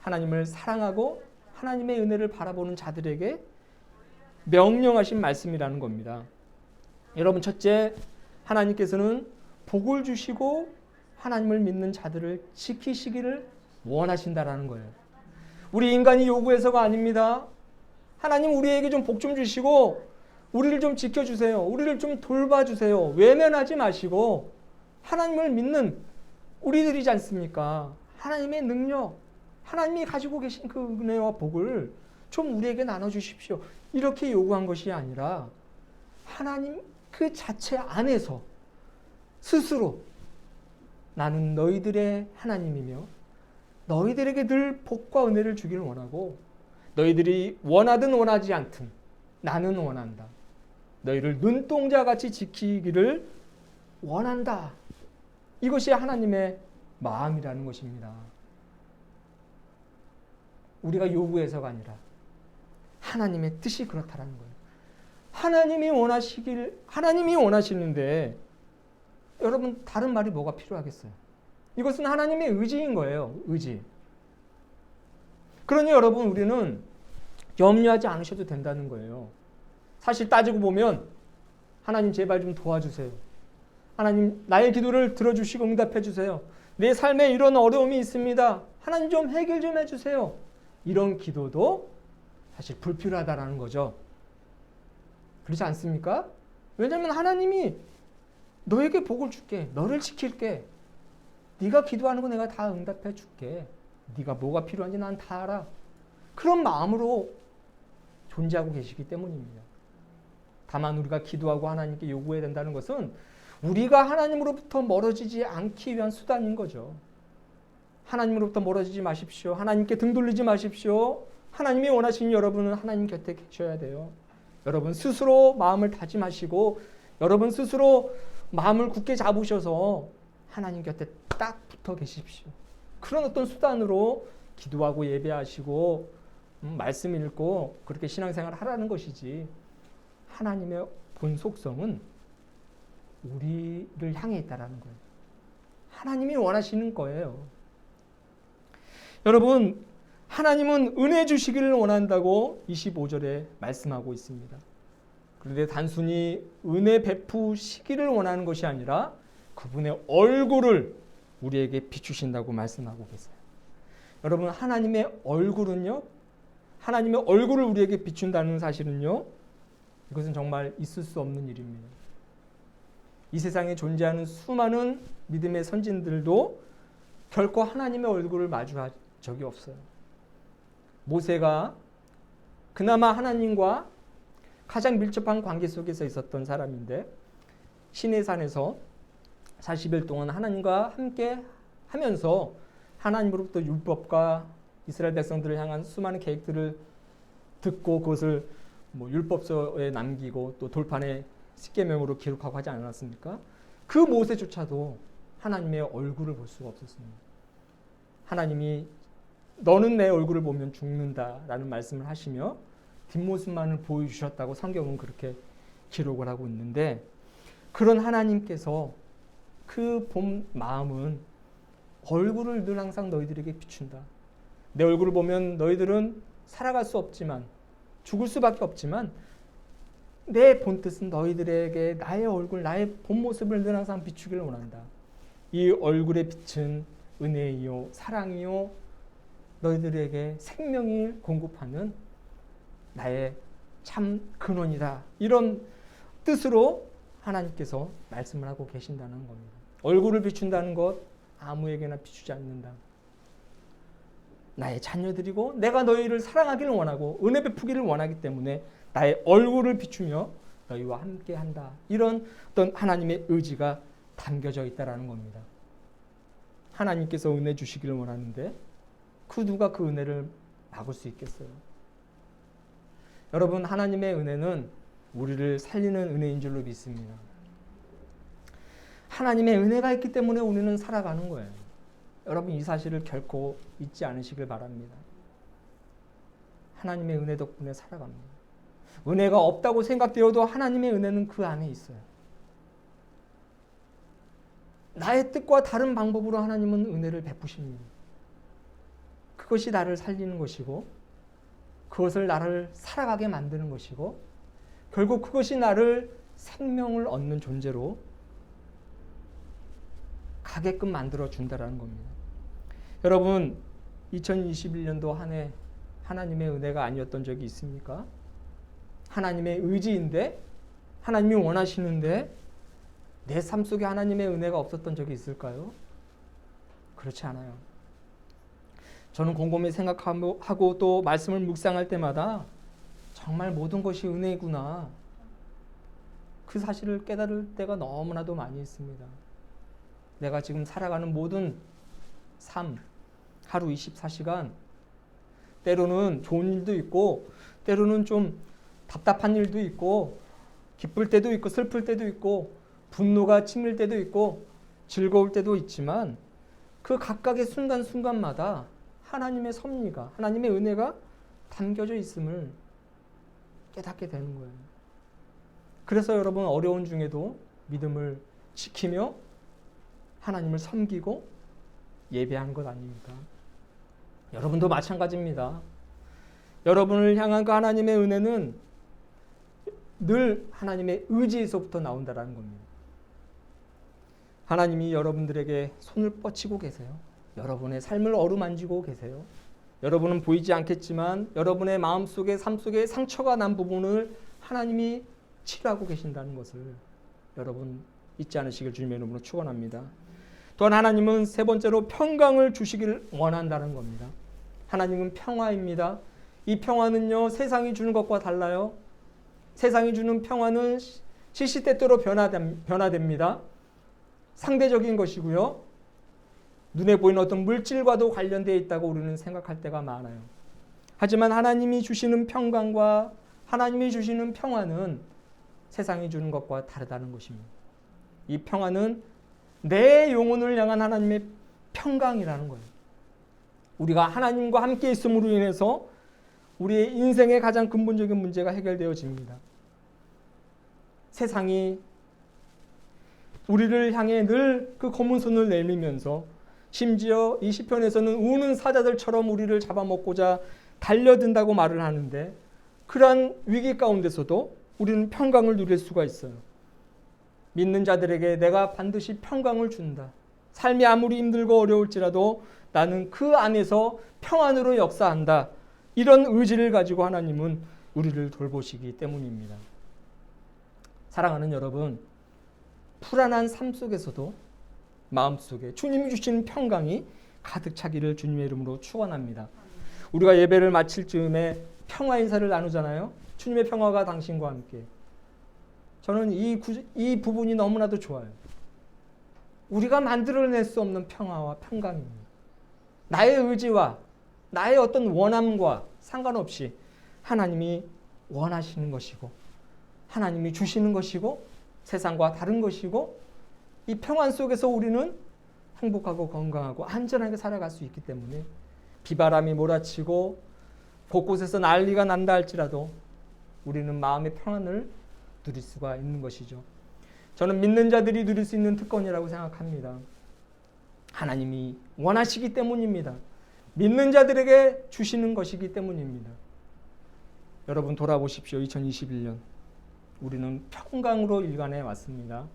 하나님을 사랑하고 하나님의 은혜를 바라보는 자들에게 명령하신 말씀이라는 겁니다. 여러분 첫째, 하나님께서는 복을 주시고 하나님을 믿는 자들을 지키시기를 원하신다라는 거예요. 우리 인간이 요구해서가 아닙니다. 하나님 우리에게 좀 복 좀 주시고 우리를 좀 지켜주세요. 우리를 좀 돌봐주세요. 외면하지 마시고 하나님을 믿는 우리들이지 않습니까? 하나님의 능력, 하나님이 가지고 계신 그 은혜와 복을 좀 우리에게 나눠주십시오. 이렇게 요구한 것이 아니라 하나님 그 자체 안에서 스스로 나는 너희들의 하나님이며 너희들에게 늘 복과 은혜를 주기를 원하고 너희들이 원하든 원하지 않든 나는 원한다. 너희를 눈동자같이 지키기를 원한다. 이것이 하나님의 마음이라는 것입니다. 우리가 요구해서가 아니라 하나님의 뜻이 그렇다라는 거예요. 하나님이 원하시는데 여러분 다른 말이 뭐가 필요하겠어요? 이것은 하나님의 의지인 거예요. 의지. 그러니 여러분 우리는 염려하지 않으셔도 된다는 거예요. 사실 따지고 보면 하나님 제발 좀 도와주세요. 하나님 나의 기도를 들어주시고 응답해 주세요. 내 삶에 이런 어려움이 있습니다. 하나님 좀 해결 좀 해주세요. 이런 기도도 사실 불필요하다라는 거죠. 그렇지 않습니까? 왜냐하면 하나님이 너에게 복을 줄게. 너를 지킬게. 네가 기도하는 거 내가 다 응답해 줄게. 네가 뭐가 필요한지 난 다 알아. 그런 마음으로 존재하고 계시기 때문입니다. 다만 우리가 기도하고 하나님께 요구해야 된다는 것은 우리가 하나님으로부터 멀어지지 않기 위한 수단인 거죠. 하나님으로부터 멀어지지 마십시오. 하나님께 등 돌리지 마십시오. 하나님이 원하시는 여러분은 하나님 곁에 계셔야 돼요. 여러분 스스로 마음을 다짐하시고 여러분 스스로 마음을 굳게 잡으셔서 하나님 곁에 딱 붙어 계십시오. 그런 어떤 수단으로 기도하고 예배하시고 말씀 읽고 그렇게 신앙생활을 하라는 것이지 하나님의 본 속성은 우리를 향해 있다라는 거예요. 하나님이 원하시는 거예요. 여러분 하나님은 은혜 주시기를 원한다고 25절에 말씀하고 있습니다. 그런데 단순히 은혜 베푸시기를 원하는 것이 아니라 그분의 얼굴을 우리에게 비추신다고 말씀하고 계세요. 여러분 하나님의 얼굴은요, 하나님의 얼굴을 우리에게 비춘다는 사실은요, 이것은 정말 있을 수 없는 일입니다. 이 세상에 존재하는 수많은 믿음의 선진들도 결코 하나님의 얼굴을 마주한 적이 없어요. 모세가 그나마 하나님과 가장 밀접한 관계 속에서 있었던 사람인데 시내산에서 40일 동안 하나님과 함께 하면서 하나님으로부터 율법과 이스라엘 백성들을 향한 수많은 계획들을 듣고 그것을 율법서에 남기고 또 돌판에 십계명으로 기록하고 하지 않았습니까? 그 모세조차도 하나님의 얼굴을 볼 수가 없었습니다. 하나님이 너는 내 얼굴을 보면 죽는다라는 말씀을 하시며 뒷모습만을 보여주셨다고 성경은 그렇게 기록을 하고 있는데 그런 하나님께서 그 본 마음은 얼굴을 늘 항상 너희들에게 비춘다. 내 얼굴을 보면 너희들은 살아갈 수 없지만 죽을 수밖에 없지만 내 본뜻은 너희들에게 나의 얼굴, 나의 본 모습을 늘 항상 비추기를 원한다. 이 얼굴의 빛은 은혜이요 사랑이요 너희들에게 생명을 공급하는 나의 참 근원이다. 이런 뜻으로 하나님께서 말씀을 하고 계신다는 겁니다. 얼굴을 비춘다는 것 아무에게나 비추지 않는다. 나의 자녀들이고 내가 너희를 사랑하기를 원하고 은혜 베푸기를 원하기 때문에 나의 얼굴을 비추며 너희와 함께한다. 이런 어떤 하나님의 의지가 담겨져 있다는 겁니다. 하나님께서 은혜 주시기를 원하는데 그 누가 그 은혜를 막을 수 있겠어요? 여러분 하나님의 은혜는 우리를 살리는 은혜인 줄로 믿습니다. 하나님의 은혜가 있기 때문에 우리는 살아가는 거예요. 여러분 이 사실을 결코 잊지 않으시길 바랍니다. 하나님의 은혜 덕분에 살아갑니다. 은혜가 없다고 생각되어도 하나님의 은혜는 그 안에 있어요. 나의 뜻과 다른 방법으로 하나님은 은혜를 베푸십니다. 그것이 나를 살리는 것이고 그것을 나를 살아가게 만드는 것이고 결국 그것이 나를 생명을 얻는 존재로 가게끔 만들어준다는 겁니다. 여러분 2021년도 한 해 하나님의 은혜가 아니었던 적이 있습니까? 하나님의 의지인데 하나님이 원하시는데 내 삶 속에 하나님의 은혜가 없었던 적이 있을까요? 그렇지 않아요. 저는 곰곰이 생각하고 또 말씀을 묵상할 때마다 정말 모든 것이 은혜구나. 그 사실을 깨달을 때가 너무나도 많이 있습니다. 내가 지금 살아가는 모든 삶, 하루 24시간, 때로는 좋은 일도 있고, 때로는 좀 답답한 일도 있고, 기쁠 때도 있고, 슬플 때도 있고, 분노가 치밀 때도 있고, 즐거울 때도 있지만, 그 각각의 순간순간마다 하나님의 섭리가, 하나님의 은혜가 담겨져 있음을 깨닫게 되는 거예요. 그래서 여러분 어려운 중에도 믿음을 지키며 하나님을 섬기고 예배하는 것 아닙니까? 여러분도 마찬가지입니다. 여러분을 향한 그 하나님의 은혜는 늘 하나님의 의지에서부터 나온다는 겁니다. 하나님이 여러분들에게 손을 뻗치고 계세요. 여러분의 삶을 어루만지고 계세요. 여러분은 보이지 않겠지만 여러분의 마음속에 삶 속에 상처가 난 부분을 하나님이 치료하고 계신다는 것을 여러분 잊지 않으시길 주님의 이름으로 축원합니다. 또한 하나님은 세 번째로 평강을 주시기를 원한다는 겁니다. 하나님은 평화입니다. 이 평화는요, 세상이 주는 것과 달라요. 세상이 주는 평화는 시시때때로 변화됩니다. 상대적인 것이고요. 눈에 보이는 어떤 물질과도 관련되어 있다고 우리는 생각할 때가 많아요. 하지만 하나님이 주시는 평강과 하나님이 주시는 평화는 세상이 주는 것과 다르다는 것입니다. 이 평화는 내 영혼을 향한 하나님의 평강이라는 거예요. 우리가 하나님과 함께 있음으로 인해서 우리의 인생의 가장 근본적인 문제가 해결되어집니다. 세상이 우리를 향해 늘 그 검은 손을 내밀면서 심지어 이 시편에서는 우는 사자들처럼 우리를 잡아먹고자 달려든다고 말을 하는데 그러한 위기 가운데서도 우리는 평강을 누릴 수가 있어요. 믿는 자들에게 내가 반드시 평강을 준다. 삶이 아무리 힘들고 어려울지라도 나는 그 안에서 평안으로 역사한다. 이런 의지를 가지고 하나님은 우리를 돌보시기 때문입니다. 사랑하는 여러분, 불안한 삶 속에서도 마음속에 주님이 주신 평강이 가득 차기를 주님의 이름으로 축원합니다. 우리가 예배를 마칠 즈음에 평화 인사를 나누잖아요. 주님의 평화가 당신과 함께. 저는 이 부분이 너무나도 좋아요. 우리가 만들어낼 수 없는 평화와 평강입니다. 나의 의지와 나의 어떤 원함과 상관없이 하나님이 원하시는 것이고 하나님이 주시는 것이고 세상과 다른 것이고 이 평안 속에서 우리는 행복하고 건강하고 안전하게 살아갈 수 있기 때문에 비바람이 몰아치고 곳곳에서 난리가 난다 할지라도 우리는 마음의 평안을 누릴 수가 있는 것이죠. 저는 믿는 자들이 누릴 수 있는 특권이라고 생각합니다. 하나님이 원하시기 때문입니다. 믿는 자들에게 주시는 것이기 때문입니다. 여러분 돌아보십시오. 2021년 우리는 평강으로 일관해 왔습니다.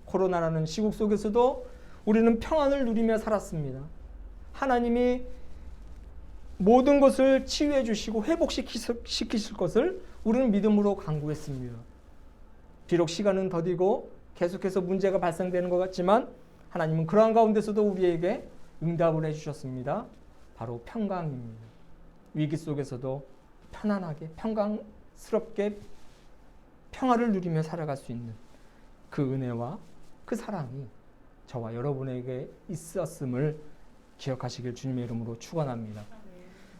코로나라는 시국 속에서도 우리는 평안을 누리며 살았습니다. 하나님이 모든 것을 치유해 주시고 회복시키실 것을 우리는 믿음으로 간구했습니다. 비록 시간은 더디고 계속해서 문제가 발생되는 것 같지만 하나님은 그러한 가운데서도 우리에게 응답을 해주셨습니다. 바로 평강입니다. 위기 속에서도 편안하게 평강스럽게 평화를 누리며 살아갈 수 있는 그 은혜와 그 사랑이 저와 여러분에게 있었음을 기억하시길 주님의 이름으로 축원합니다.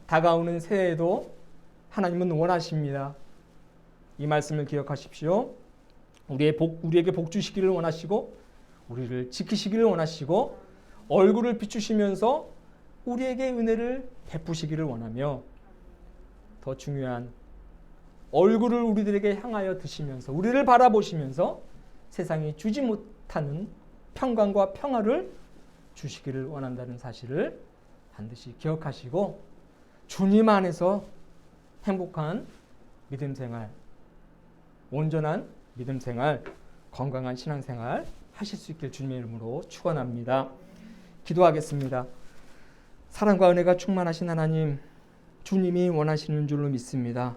다가오는 새해에도 하나님은 원하십니다. 이 말씀을 기억하십시오. 우리에게 복 주시기를 원하시고 우리를 지키시기를 원하시고 얼굴을 비추시면서 우리에게 은혜를 베푸시기를 원하며 더 중요한 얼굴을 우리들에게 향하여 드시면서 우리를 바라보시면서 세상이 주지 못하는 평강과 평화를 주시기를 원한다는 사실을 반드시 기억하시고 주님 안에서 행복한 믿음 생활, 온전한 믿음 생활, 건강한 신앙 생활 하실 수 있길 주님의 이름으로 축원합니다. 기도하겠습니다. 사랑과 은혜가 충만하신 하나님, 주님이 원하시는 줄로 믿습니다.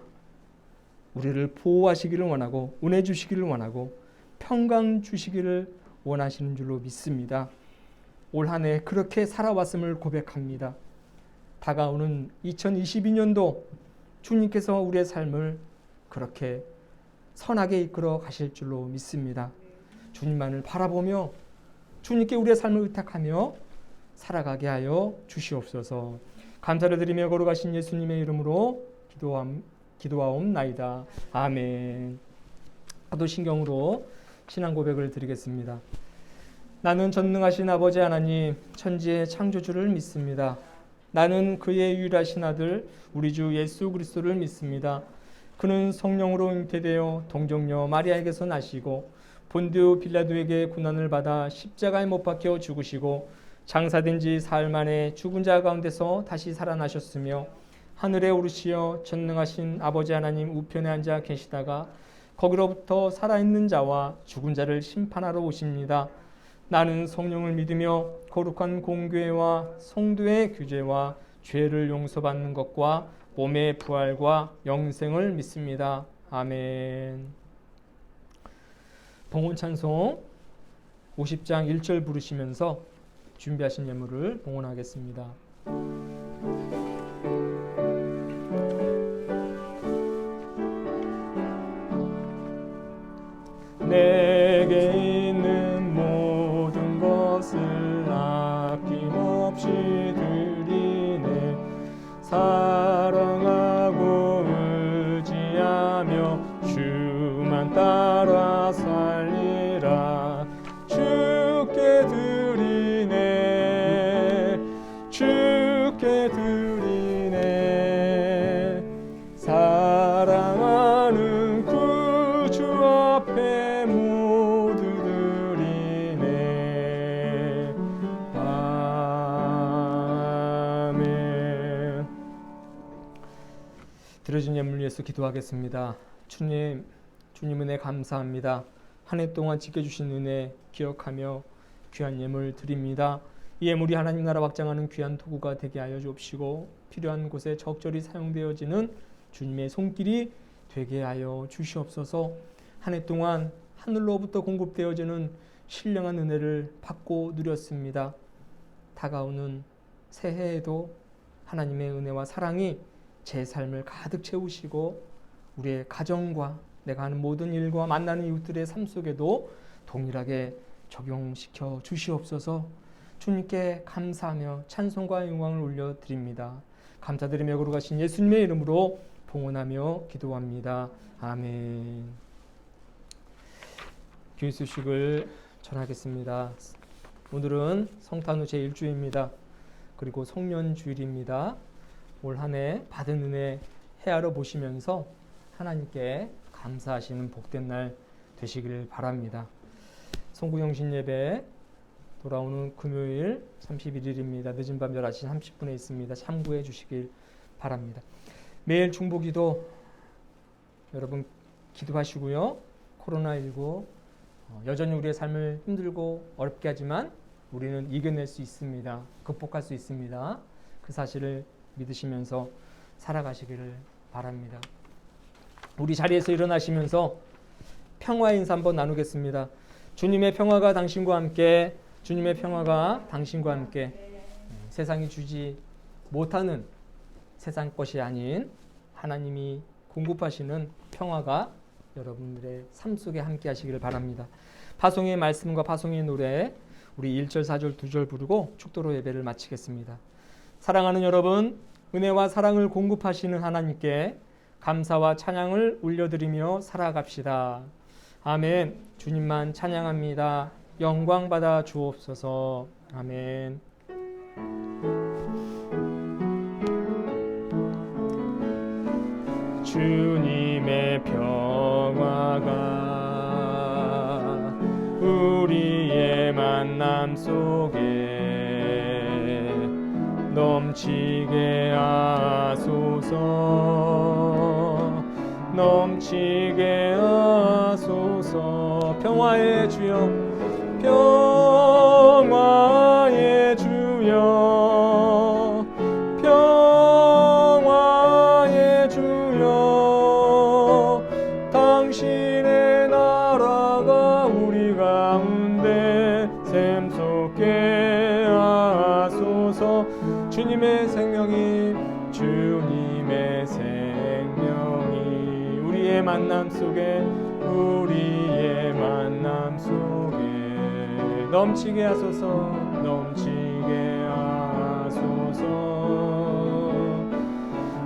우리를 보호하시기를 원하고 은혜 주시기를 원하고 평강 주시기를 원하시는 줄로 믿습니다. 올 한 해 그렇게 살아왔음을 고백합니다. 다가오는 2022년도 주님께서 우리의 삶을 그렇게 선하게 이끌어 가실 줄로 믿습니다. 주님만을 바라보며 주님께 우리의 삶을 의탁하며 살아가게 하여 주시옵소서. 감사를 드리며 걸어가신 예수님의 이름으로 기도하옵나이다. 아멘. 사도신경으로 신앙 고백을 드리겠습니다. 나는 전능하신 아버지 하나님 천지의 창조주를 믿습니다. 나는 그의 유일하신 아들 우리 주 예수 그리스도를 믿습니다. 그는 성령으로 잉태되어 동정녀 마리아에게서 나시고 본디오 빌라도에게 고난을 받아 십자가에 못 박혀 죽으시고 장사된 지 사흘 만에 죽은 자 가운데서 다시 살아나셨으며 하늘에 오르시어 전능하신 아버지 하나님 우편에 앉아 계시다가 거기로부터 살아있는 자와 죽은 자를 심판하러 오십니다. 나는 성령을 믿으며 거룩한 공교회와 성도의 규제와 죄를 용서받는 것과 몸의 부활과 영생을 믿습니다. 아멘. 봉헌 찬송 50장 1절 부르시면서 준비하신 예물을 봉헌하겠습니다. 내게 있는 모든 것을 아낌없이 드리네. 사랑하고 의지하며 주만 따라 살리라. 주께 드리네. 주께 드리네. 사랑하는 구주 앞에 모두 드리네. 아멘. 드려진 예물 위해서 기도하겠습니다. 주님 은혜 감사합니다. 한 해 동안 지켜주신 은혜 기억하며 귀한 예물 드립니다. 이 예물이 하나님 나라 확장하는 귀한 도구가 되게 하여 주옵시고 필요한 곳에 적절히 사용되어지는 주님의 손길이 되게 하여 주시옵소서. 한 해 동안 하늘로부터 공급되어지는 신령한 은혜를 받고 누렸습니다. 다가오는 새해에도 하나님의 은혜와 사랑이 제 삶을 가득 채우시고 우리의 가정과 내가 하는 모든 일과 만나는 이웃들의 삶 속에도 동일하게 적용시켜 주시옵소서. 주님께 감사하며 찬송과 영광을 올려드립니다. 감사드리며 거룩하신 예수님의 이름으로 봉헌하며 기도합니다. 아멘. 교회 소식을 전하겠습니다. 오늘은 성탄후 제1주일입니다. 그리고 송년주일입니다. 올 한 해 받은 은혜 헤아려 보시면서 하나님께 감사하시는 복된 날 되시길 바랍니다. 송구영신 예배 돌아오는 금요일 31일입니다. 늦은 밤 11시 30분에 있습니다. 참고해 주시길 바랍니다. 매일 중보기도 여러분 기도하시고요. 코로나19 여전히 우리의 삶을 힘들고 어렵게 하지만 우리는 이겨낼 수 있습니다. 극복할 수 있습니다. 그 사실을 믿으시면서 살아가시기를 바랍니다. 우리 자리에서 일어나시면서 평화의 인사 한번 나누겠습니다. 주님의 평화가 당신과 함께, 주님의 평화가 당신과 함께. 세상이 주지 못하는 세상 것이 아닌 하나님이 공급하시는 평화가 여러분들의 삶 속에 함께 하시기를 바랍니다. 파송의 말씀과 파송의 노래 우리 1절, 4절, 2절 부르고 축도로 예배를 마치겠습니다. 사랑하는 여러분, 은혜와 사랑을 공급하시는 하나님께 감사와 찬양을 올려드리며 살아갑시다. 아멘. 주님만 찬양합니다. 영광 받아 주옵소서. 아멘. 주님의 평화가 우리의 만남 속에 넘치게 하소서. 넘치게 하소서. 평화의 주여, 평화의 주여, 평화의 주여. 당신의 나라가 우리 가운데 샘솟게 하소서. 주님의 생명이, 주님의 생명이 우리의 만남 속에, 우리의 만남 속에 넘치게 하소서. 넘치게 하소서.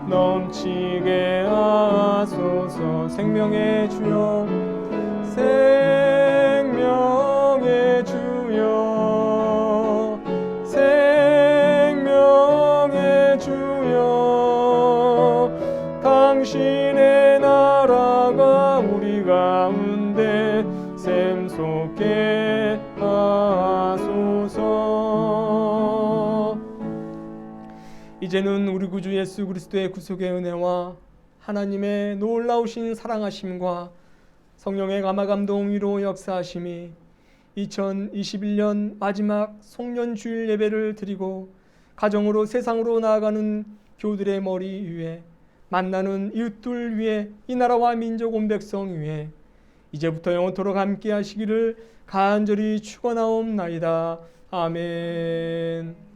넘치게 하소서. 생명의 주여, 생명의 주여, 생명의 주여. 당신의 나 가운데 샘솟게 하소서. 이제는 우리 구주 예수 그리스도의 구속의 은혜와 하나님의 놀라우신 사랑하심과 성령의 감화 감동 위로 역사하심이 2021년 마지막 송년주일 예배를 드리고 가정으로 세상으로 나아가는 교들의 머리 위에 만나는 이웃들 위에 이 나라와 민족 온 백성 위에 이제부터 영원토록 함께 하시기를 간절히 축원하옵나이다. 아멘.